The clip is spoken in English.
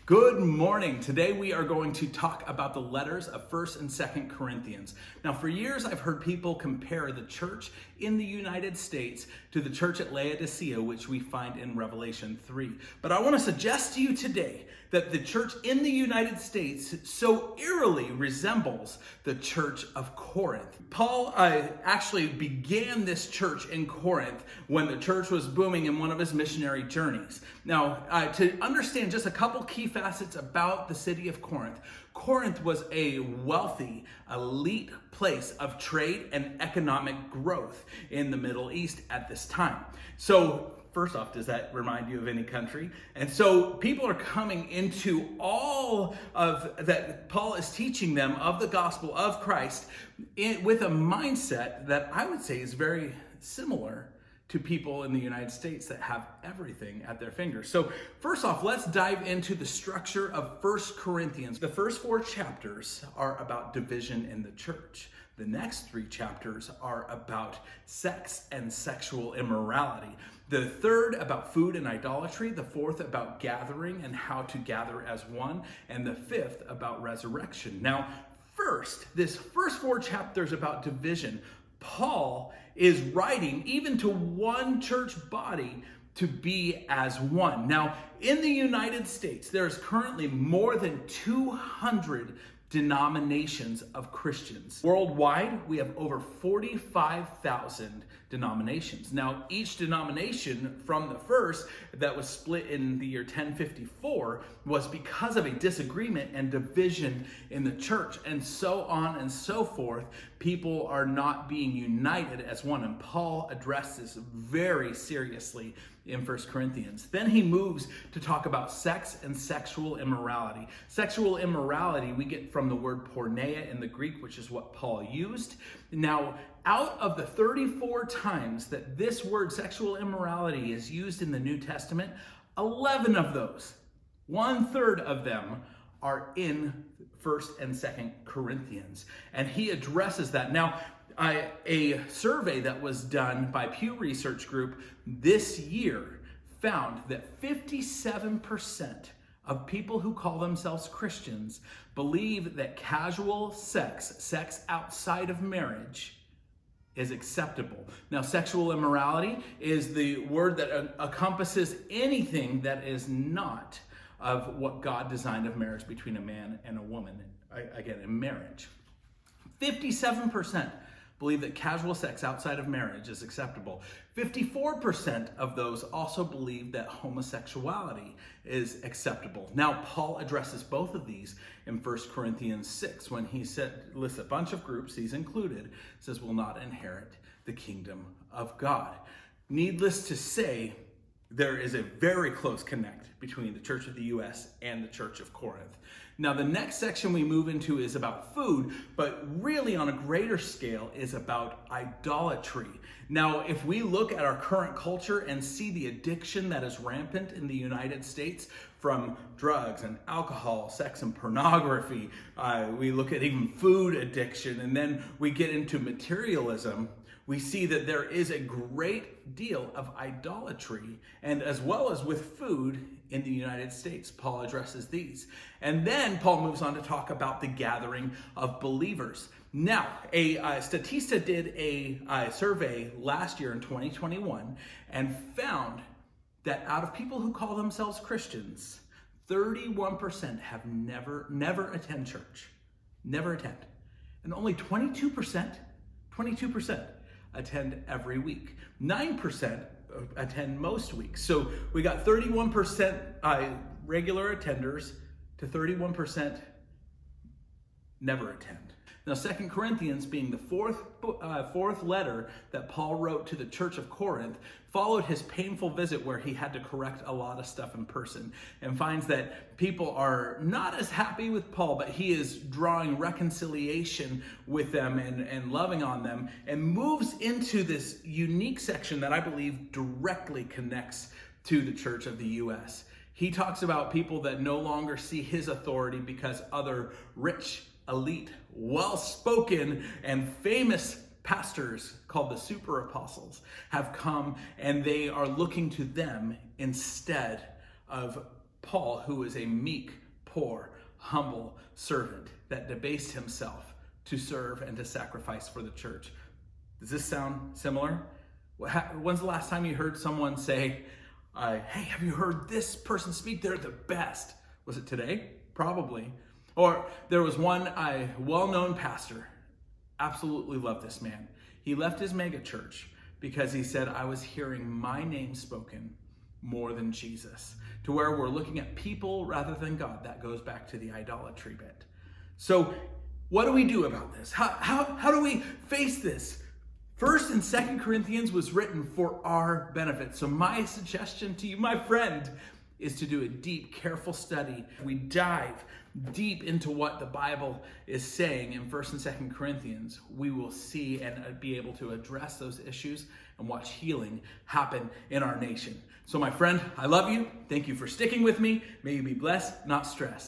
Good morning. Today we are going to talk about the letters of 1st and 2nd Corinthians. Now, for years I've heard people compare the church in the United States to the church at Laodicea, which we find in Revelation 3. But I want to suggest to you today that the church in the United States so eerily resembles the church of Corinth. Paul actually began this church in Corinth when the church was booming in one of his missionary journeys. Now, to understand just a couple key facets about the city of Corinth, Corinth was a wealthy, elite place of trade and economic growth in the Middle East at this time. So, first off, does that remind you of any country? And so people are coming into all of that Paul is teaching them of the gospel of Christ with a mindset that I would say is very similar to people in the United States that have everything at their fingers. So first off, let's dive into the structure of 1 Corinthians. The first 4 chapters are about division in the church. The next 3 chapters are about sex and sexual immorality. The third about food and idolatry. The fourth about gathering and how to gather as one. And the fifth about resurrection. Now, this first 4 chapters about division, Paul is writing even to one church body to be as one. Now, in the United States, there is currently more than 200 denominations of Christians. Worldwide, we have over 45,000 denominations. Now, each denomination from the first that was split in the year 1054 was because of a disagreement and division in the church, and so on and so forth. People are not being united as one, and Paul addressed this very seriously in 1 Corinthians. Then he moves to talk about sex and sexual immorality. Sexual immorality we get from the word porneia in the Greek, which is what Paul used. Now, out of the 34 times that this word sexual immorality is used in the New Testament, 11 of those, 1/3 of them, are in 1st and 2nd Corinthians. And he addresses that. Now, a survey that was done by Pew Research Group this year found that 57% of people who call themselves Christians believe that casual sex outside of marriage, is acceptable. Now, sexual immorality is the word that encompasses anything that is not of what God designed of marriage between a man and a woman, again, in marriage. 57% believe that casual sex outside of marriage is acceptable. 54% of those also believe that homosexuality is acceptable. Now, Paul addresses both of these in 1 Corinthians 6 when he lists a bunch of groups, he's included, says will not inherit the kingdom of God. Needless to say, there is a very close connect between the Church of the U.S. and the Church of Corinth. Now, the next section we move into is about food, but really on a greater scale is about idolatry. Now, if we look at our current culture and see the addiction that is rampant in the United States from drugs and alcohol, sex and pornography, we look at even food addiction, and then we get into materialism, we see that there is a great deal of idolatry, and as well as with food in the United States. Paul addresses these. And then Paul moves on to talk about the gathering of believers. Now, Statista did a survey last year in 2021 and found that out of people who call themselves Christians, 31% have never attend church. Never attend. And only 22% attend every week. 9% attend most weeks. So we got 31% regular attenders to 31% never attend. Now, 2 Corinthians, being the fourth letter that Paul wrote to the church of Corinth, followed his painful visit where he had to correct a lot of stuff in person, and finds that people are not as happy with Paul, but he is drawing reconciliation with them and loving on them, and moves into this unique section that I believe directly connects to the church of the U.S. He talks about people that no longer see his authority because other rich, elite, well-spoken, and famous pastors called the super apostles have come, and they are looking to them instead of Paul, who was a meek, poor, humble servant that debased himself to serve and to sacrifice for the church. Does this sound similar? When's the last time you heard someone say, hey, have you heard this person speak? They're the best. Was it today? Probably. Or there was one well-known pastor. Absolutely loved this man. He left his mega church because he said, I was hearing my name spoken more than Jesus. To where we're looking at people rather than God. That goes back to the idolatry bit. So what do we do about this? How do we face this? 1st and 2nd Corinthians was written for our benefit. So my suggestion to you, my friend, is to do a deep, careful study. We dive deep into what the Bible is saying in 1st and 2nd Corinthians. We will see and be able to address those issues and watch healing happen in our nation. So my friend, I love you. Thank you for sticking with me. May you be blessed, not stressed.